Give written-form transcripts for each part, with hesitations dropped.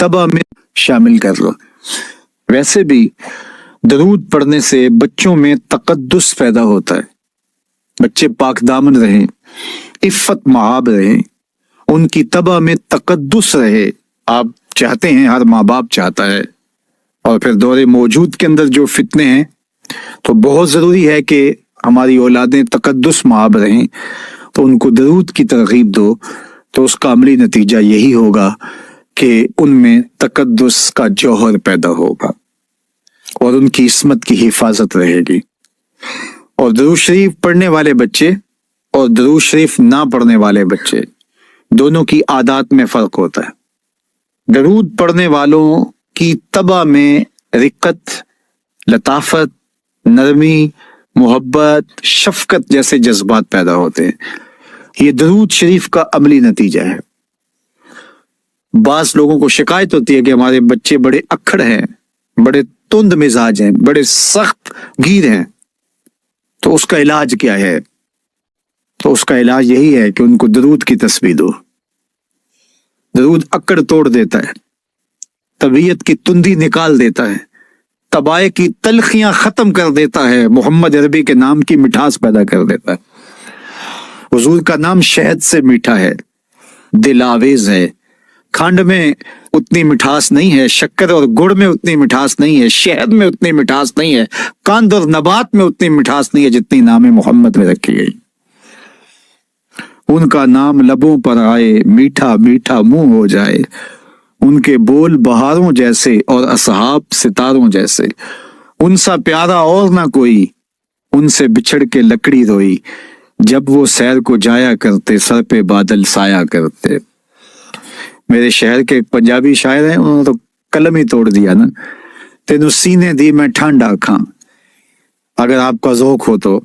तबा में शामिल कर लो। वैसे भी दरूद पढ़ने से बच्चों में तकद्दुस पैदा होता है, बच्चे पाक दामन रहें, इफ़्फ़त महाब रहें, उनकी तबा में तकद्दुस रहे। आप चाहते हैं, हर माँ बाप चाहता है। और फिर दौरे मौजूद के अंदर जो फितने हैं, तो बहुत ज़रूरी है कि हमारी औलादें तकद्दुस महाब रहें, तो उनको दरूद की तरगीब दो, तो उसका अमली नतीजा यही होगा कि उनमें तकद्दुस का जौहर पैदा होगा और उनकी इस्मत की हिफाजत रहेगी। और दरूद शरीफ पढ़ने वाले बच्चे और दरूद शरीफ ना पढ़ने वाले बच्चे दोनों की आदत में फर्क होता है। दरूद पढ़ने वालों की तबा में रिक्कत, लताफत, नरमी, मोहब्बत, शफकत जैसे जज्बात पैदा होते हैं। ये दरूद शरीफ का अमली नतीजा है। बास लोगों को शिकायत होती है कि हमारे बच्चे बड़े अक्खड़ हैं, बड़े तुंद मिजाज हैं, बड़े सख्त गीर हैं, तो उसका इलाज क्या है? तो उसका इलाज यही है कि उनको दरूद की तस्बीह दो। दरूद अक्कड़ तोड़ देता है, तबीयत की तुंदी निकाल देता है, तबाए की तलखियां खत्म कर देता है, मोहम्मद अरबी के नाम की मिठास पैदा कर देता है। हुजूर का नाम शहद से मीठा है, दिल आवेज है। खंड में उतनी मिठास नहीं है, शक्कर और गुड़ में उतनी मिठास नहीं है, शहद में उतनी मिठास नहीं है, कंद और नबात में उतनी मिठास नहीं है जितनी नाम मोहम्मद में रखी गई। उनका नाम लबों पर आए, मीठा मीठा मुंह हो जाए। उनके बोल बहारों जैसे और असहाब सितारों जैसे। उनसा प्यारा और ना कोई, उनसे बिछड़ के लकड़ी रोई। जब वो सैर को जाया करते, सर पे बादल साया करते। मेरे शहर के एक पंजाबी शायर हैं, उन्होंने तो कलम ही तोड़ दिया ना। तेनू सीने दी मैं ठंड आखा, अगर आपका ज़ौक हो तो।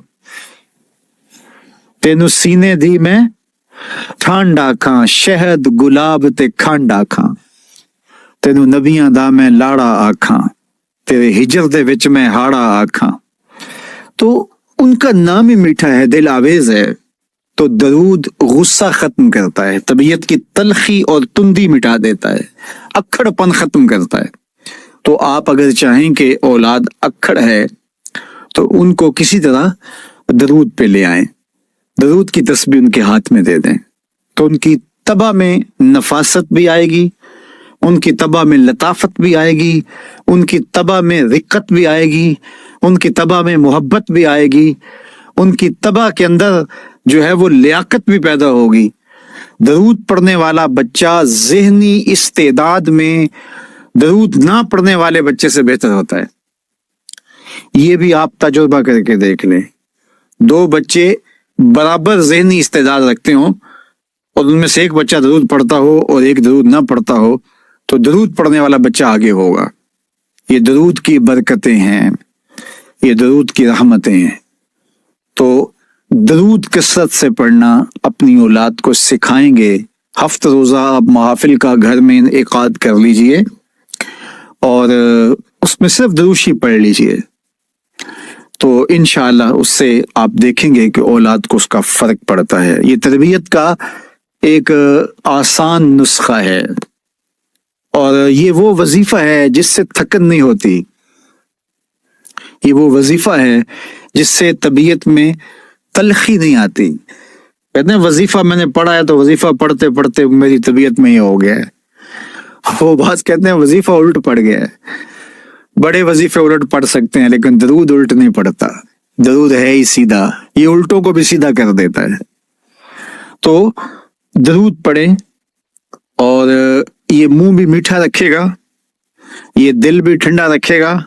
तेनू सीने दी मैं ठंड आखा, शहद गुलाब ते खंड आखा। तेनू नबियां दा मैं लाड़ा आखा, तेरे हिजर दे विच मैं हाड़ा आखा। तो उनका नाम ही मीठा है, दिल आवेज है। तो दरूद गुस्सा खत्म करता है, तबीयत की तलखी और तुंदी मिटा देता है, अक्खड़पन खत्म करता है। तो आप अगर चाहें कि औलाद अक्खड़ है, तो उनको किसी तरह दरूद पे ले आएं, दरूद की तस्बीह उनके हाथ में दे दें, तो उनकी तबा में नफासत भी आएगी, उनकी तबा में लताफत भी आएगी, उनकी तबा में रिक्कत भी आएगी, उनकी तबा में मोहब्बत भी आएगी, उनकी तबा के अंदर जो है वो लियाकत भी पैदा होगी। दरूद पढ़ने वाला बच्चा ज़हनी इस्तेदाद में दरूद ना पढ़ने वाले बच्चे से बेहतर होता है। ये भी आप तजुर्बा करके देख लें। दो बच्चे बराबर ज़हनी इस्तेदाद रखते हो और उनमें से एक बच्चा दरूद पढ़ता हो और एक दरूद ना पढ़ता हो, तो दरूद पढ़ने वाला बच्चा आगे होगा। ये दरूद की बरकतें हैं, ये दरूद की रहमतें हैं। तो दरूद कसरत से पढ़ना अपनी औलाद को सिखाएंगे। हफ्ता रोज़ा आप महफिल का घर में इनेकाद कर लीजिए और उसमें सिर्फ दरूशी पढ़ लीजिए, तो इंशाअल्लाह उससे आप देखेंगे कि औलाद को उसका फर्क पड़ता है। ये तरबियत का एक आसान नुस्खा है और ये वो वजीफा है जिससे थकन नहीं होती। ये वो वजीफा है जिससे तबीयत में तलखी नहीं आती। कहते हैं वजीफा मैंने पढ़ा है तो वजीफा पढ़ते पढ़ते मेरी तबीयत में ही हो गया है। वो बात कहते हैं वजीफा उल्ट पड़ गया है। बड़े वजीफे उल्ट पढ़ सकते हैं लेकिन दरूद उल्ट नहीं पड़ता। दरूद है ही सीधा, ये उल्टों को भी सीधा कर देता है। तो दरूद पढ़ें और ये मुंह भी मीठा रखेगा, ये दिल भी ठंडा रखेगा,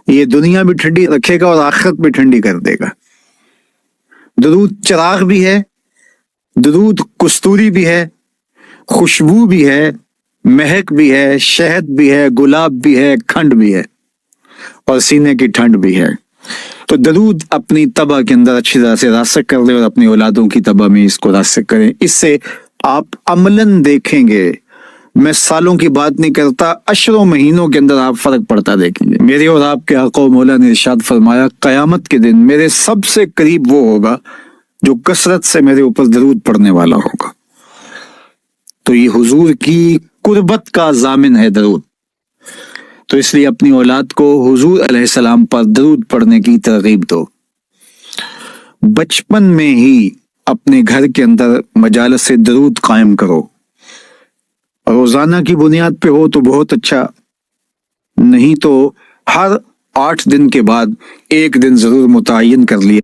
ये दुनिया भी ठंडी रखेगा और आखिरत भी ठंडी कर देगा। दरूद चिराग भी है, दरूद कस्तूरी भी है, खुशबू भी है, महक भी है, शहद भी है, गुलाब भी है, खंड भी है और सीने की ठंड भी है। तो दरूद अपनी तबा के अंदर अच्छी तरह से रासख कर ले और अपनी औलादों की तबा में इसको रासख करें। इससे आप अमलन देखेंगे, मैं सालों की बात नहीं करता, अशरों महीनों के अंदर आप फर्क पड़ता देखेंगे। मेरे और आपके आका मौला ने इरशाद फरमाया, कयामत के दिन मेरे सबसे करीब वो होगा जो कसरत से मेरे ऊपर दरूद पढ़ने वाला होगा। तो ये हुजूर की قربت کا ضامن ہے درود۔ تو اس لیے اپنی اولاد کو حضور علیہ السلام پر درود پڑھنے کی ترغیب دو۔ بچپن میں ہی اپنے گھر کے اندر مجالس سے درود قائم کرو۔ روزانہ کی بنیاد پہ ہو تو بہت اچھا، نہیں تو ہر 8 دن کے بعد ایک دن ضرور متعین کر لیا